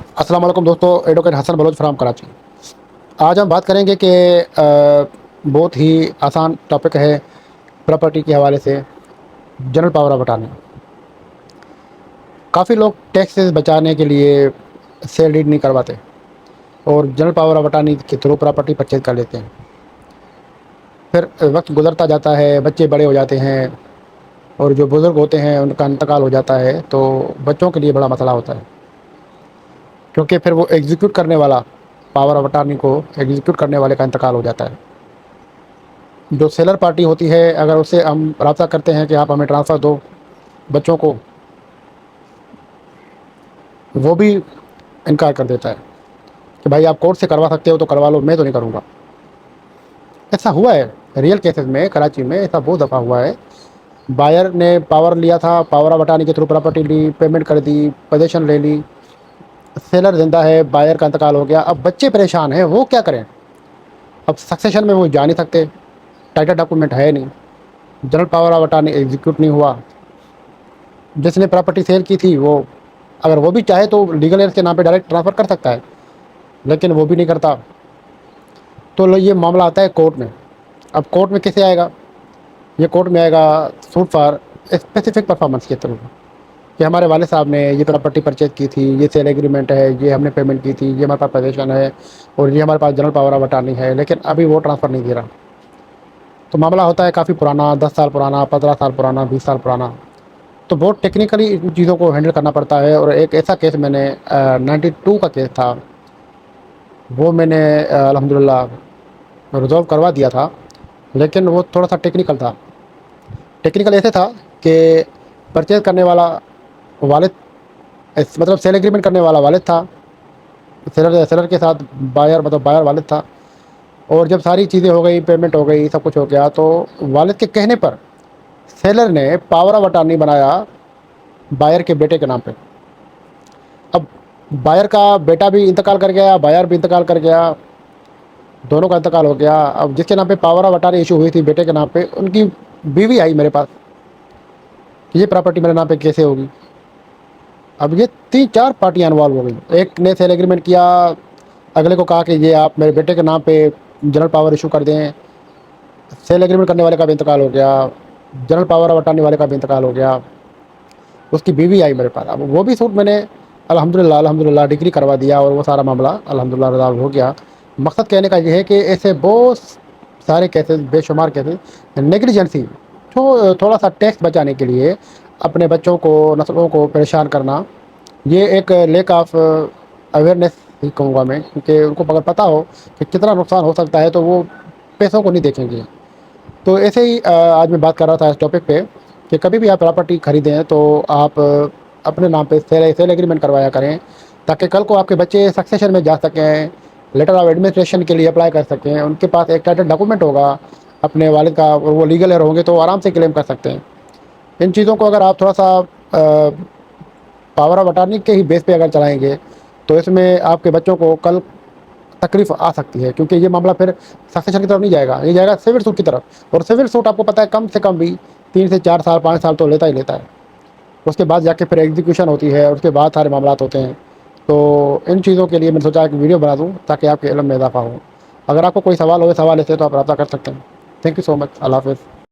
السلام علیکم دوستو، ایڈوکیٹ حسن بلوچ فرام کراچی۔ آج ہم بات کریں گے کہ بہت ہی آسان ٹاپک ہے پراپرٹی کے حوالے سے، جنرل پاور آف اٹارنی۔ کافی لوگ ٹیکسز بچانے کے لیے سیل ڈیڈ نہیں کرواتے اور جنرل پاور آف اٹارنی کے تھرو پراپرٹی پرچیز کر لیتے ہیں۔ پھر وقت گزرتا جاتا ہے، بچے بڑے ہو جاتے ہیں اور جو بزرگ ہوتے ہیں ان کا انتقال ہو جاتا ہے، تو بچوں کے لیے بڑا مسئلہ ہوتا ہے، کیونکہ پھر وہ ایگزیکیوٹ کرنے والا، پاور آف اٹارنی کو ایگزیکیوٹ کرنے والے کا انتقال ہو جاتا ہے۔ جو سیلر پارٹی ہوتی ہے، اگر اس سے ہم رابطہ کرتے ہیں کہ آپ ہمیں ٹرانسفر دو بچوں کو، وہ بھی انکار کر دیتا ہے کہ بھائی آپ کورٹ سے کروا سکتے ہو تو کروا لو، میں تو نہیں کروں گا۔ ایسا ہوا ہے ریئل کیسز میں، کراچی میں ایسا بہت دفعہ ہوا ہے۔ بائر نے پاور لیا تھا، پاور آف اٹارنی کے تھرو پراپرٹی لی، پیمنٹ کر دی، پوزیشن لے لی، سیلر زندہ ہے، بائر کا انتقال ہو گیا، اب بچے پریشان ہیں، وہ کیا کریں؟ اب سکسیشن میں وہ جا نہیں سکتے، ٹائٹل ڈاکومنٹ ہے نہیں، general power of attorney execute نہیں ہوا۔ جس نے پراپرٹی سیل کی تھی وہ اگر وہ بھی چاہے تو لیگل ایئر کے نام پہ ڈائریکٹ ٹرانسفر کر سکتا ہے، لیکن وہ بھی نہیں کرتا۔ تو یہ معاملہ آتا ہے کورٹ میں۔ اب کورٹ میں کیسے آئے گا؟ یہ کورٹ میں آئے گا سوٹ فار اسپیسیفک پرفارمنس کے تھرو، کہ ہمارے والد صاحب نے یہ پراپرٹی پرچیز کی تھی، یہ سیل ایگریمنٹ ہے، یہ ہم نے پیمنٹ کی تھی، یہ ہمارے پاس پوزیشن ہے اور یہ ہمارے پاس جنرل پاور آف اٹارنی ہے، لیکن ابھی وہ ٹرانسفر نہیں دے رہا۔ تو معاملہ ہوتا ہے کافی پرانا، 10 سال پرانا، 15 سال پرانا، 20 سال پرانا۔ تو بہت ٹیکنیکلی ان چیزوں کو ہینڈل کرنا پڑتا ہے۔ اور ایک ایسا کیس میں نے 92 کا کیس تھا، وہ میں نے الحمدللہ ریزولو کروا دیا تھا، لیکن وہ تھوڑا سا ٹیکنیکل تھا۔ ٹیکنیکل ایسے تھا کہ پرچیز کرنے والا والد، مطلب سیل ایگریمنٹ کرنے والا والد تھا، سیلر کے ساتھ بائر، مطلب بائر والد تھا، اور جب ساری چیزیں ہو گئی، پیمنٹ ہو گئی، سب کچھ ہو گیا، تو والد کے کہنے پر سیلر نے پاور آف اٹارنی بنایا بائر کے بیٹے کے نام پہ۔ اب بائر کا بیٹا بھی انتقال کر گیا، بائر بھی انتقال کر گیا، دونوں کا انتقال ہو گیا۔ اب جس کے نام پہ پاور آف اٹارنی ایشو ہوئی تھی بیٹے کے نام پہ، ان کی بیوی آئی میرے پاس کہ یہ پراپرٹی میرے نام پہ کیسے ہوگی؟ اب یہ 3-4 پارٹیاں انوالو ہو گئی۔ ایک نے سیل ایگریمنٹ کیا، اگلے کو کہا کہ یہ آپ میرے بیٹے کے نام پہ جنرل پاور ایشو کر دیں، سیل ایگریمنٹ کرنے والے کا بھی انتقال ہو گیا، جنرل پاور آف اٹارنی والے کا بھی انتقال ہو گیا، اس کی بیوی آئی میرے پاس۔ اب وہ بھی سوٹ میں نے الحمدللہ ڈگری کروا دیا اور وہ سارا معاملہ الحمدللہ ریزالو ہو گیا۔ مقصد کہنے کا یہ ہے کہ ایسے بہت سارے کیسز، بے شمار کیسز، نیگلیجنسی، تھوڑا سا ٹیکس بچانے کے لیے اپنے بچوں کو، نسلوں کو پریشان کرنا، یہ ایک لیک آف اویئرنیس ہی کہوں گا میں، کیونکہ ان کو اگر پتہ ہو کہ کتنا نقصان ہو سکتا ہے تو وہ پیسوں کو نہیں دیکھیں گے۔ تو ایسے ہی آج میں بات کر رہا تھا اس ٹاپک پہ کہ کبھی بھی آپ پراپرٹی خریدیں تو آپ اپنے نام پہ سیل ایگریمنٹ کروایا کریں، تاکہ کل کو آپ کے بچے سکسیشن میں جا سکیں، لیٹر آف ایڈمنسٹریشن کے لیے اپلائی کر سکیں، ان کے پاس ایک ٹائٹل ڈاکومنٹ ہوگا اپنے والد کا، اور وہ لیگل ایئر ہوں گے تو آرام سے کلیم کر سکتے ہیں۔ ان چیزوں کو اگر آپ تھوڑا سا پاور آف اٹارنی کے ہی بیس پہ اگر چلائیں گے تو اس میں آپ کے بچوں کو کل تکلیف آ سکتی ہے، کیونکہ یہ معاملہ پھر سکسیشن کی طرف نہیں جائے گا، یہ جائے گا سول سوٹ کی طرف، اور سول سوٹ آپ کو پتہ ہے کم سے کم بھی 3 سے 4 سال، 5 سال تو لیتا ہی لیتا ہے۔ اس کے بعد جا کے پھر ایگزیکیوشن ہوتی ہے، اور اس کے بعد سارے معاملات ہوتے ہیں۔ تو ان چیزوں کے لیے میں نے سوچا کہ ویڈیو بنا دوں تاکہ آپ کے علم میں اضافہ ہو۔ اگر آپ کو کوئی سوال ہو، سوال ایسے تو آپ رابطہ کر سکتے ہیں۔ تھینک یو سو مچ، اللہ حافظ۔